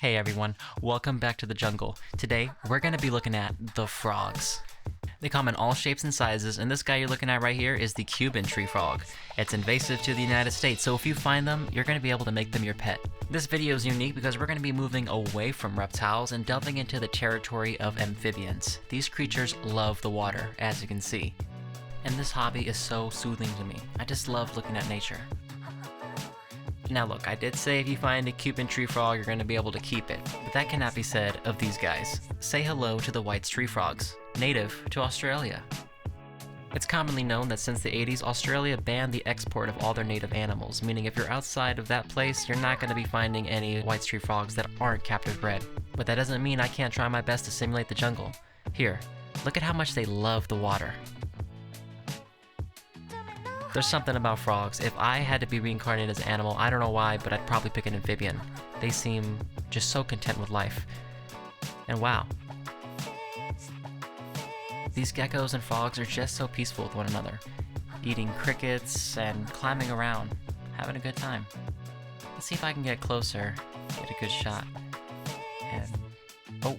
Hey everyone, welcome back to the jungle. Today, we're going to be looking at the frogs. They come in all shapes and sizes, and this guy you're looking at right here is the Cuban tree frog. It's invasive to the United States, so if you find them, you're going to be able to make them your pet. This video is unique because we're going to be moving away from reptiles and delving into the territory of amphibians. These creatures love the water, as you can see. And this hobby is so soothing to me. I just love looking at nature. Now look, I did say if you find a Cuban tree frog, you're going to be able to keep it, but that cannot be said of these guys. Say hello to the white tree frogs, native to Australia. It's commonly known that since the 80s, Australia banned the export of all their native animals, meaning if you're outside of that place, you're not going to be finding any white tree frogs that aren't captive bred. But that doesn't mean I can't try my best to simulate the jungle. Here, look at how much they love the water. There's something about frogs. If I had to be reincarnated as an animal, I don't know why, but I'd probably pick an amphibian. They seem just so content with life. And wow. These geckos and frogs are just so peaceful with one another, eating crickets and climbing around, having a good time. Let's see if I can get closer, get a good shot. And oh,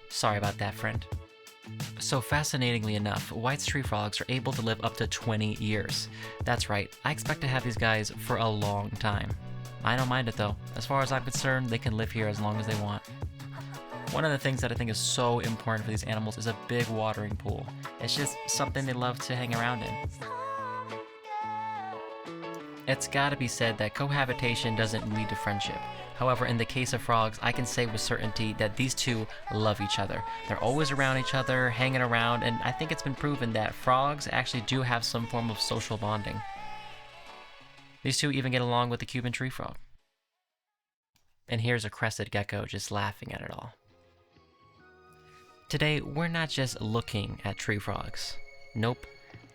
sorry about that, friend. So fascinatingly enough, white tree frogs are able to live up to 20 years. That's right, I expect to have these guys for a long time. I don't mind it though. As far as I'm concerned, they can live here as long as they want. One of the things that I think is so important for these animals is a big watering pool. It's just something they love to hang around in. It's gotta be said that cohabitation doesn't lead to friendship. However, in the case of frogs, I can say with certainty that these two love each other. They're always around each other, hanging around, and I think it's been proven that frogs actually do have some form of social bonding. These two even get along with the Cuban tree frog. And here's a crested gecko just laughing at it all. Today, we're not just looking at tree frogs. Nope,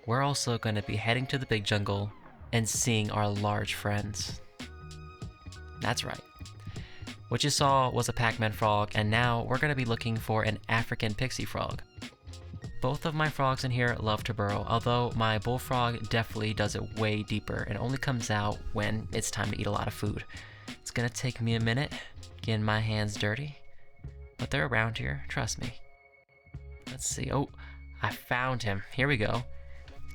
we're also going to be heading to the big jungle and seeing our large friends. That's right. What you saw was a Pac-Man frog, and now we're going to be looking for an African pixie frog. Both of my frogs in here love to burrow, although my bullfrog definitely does it way deeper and only comes out when it's time to eat a lot of food. It's going to take me a minute, getting my hands dirty, but they're around here, trust me. Let's see. Oh, I found him. Here we go.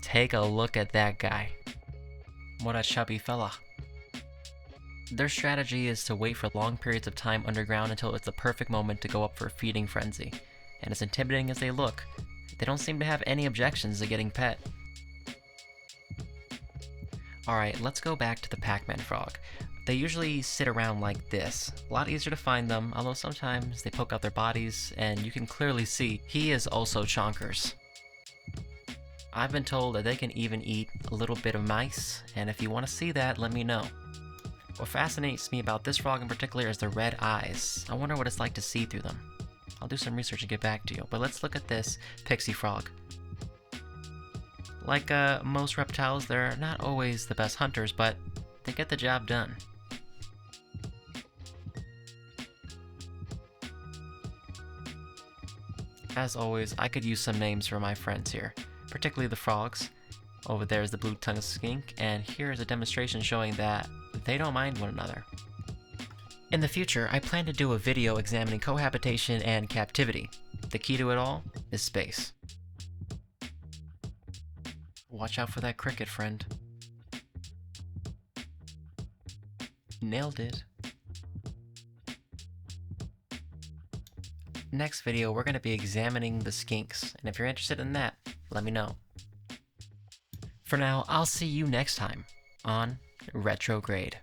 Take a look at that guy. What a chubby fella. Their strategy is to wait for long periods of time underground until it's the perfect moment to go up for a feeding frenzy. And as intimidating as they look, they don't seem to have any objections to getting pet. Alright, let's go back to the Pac-Man frog. They usually sit around like this. A lot easier to find them, although sometimes they poke out their bodies, and you can clearly see he is also chonkers. I've been told that they can even eat a little bit of mice, and if you want to see that, let me know. What fascinates me about this frog in particular is the red eyes. I wonder what it's like to see through them. I'll do some research and get back to you, but let's look at this pixie frog. Like most reptiles, they're not always the best hunters, but they get the job done. As always, I could use some names for my friends here, particularly the frogs. Over there is the blue-tongued skink, and here is a demonstration showing that they don't mind one another. In the future, I plan to do a video examining cohabitation and captivity. The key to it all is space. Watch out for that cricket, friend. Nailed it. Next video, we're going to be examining the skinks, and if you're interested in that, let me know. For now, I'll see you next time on Retrograde.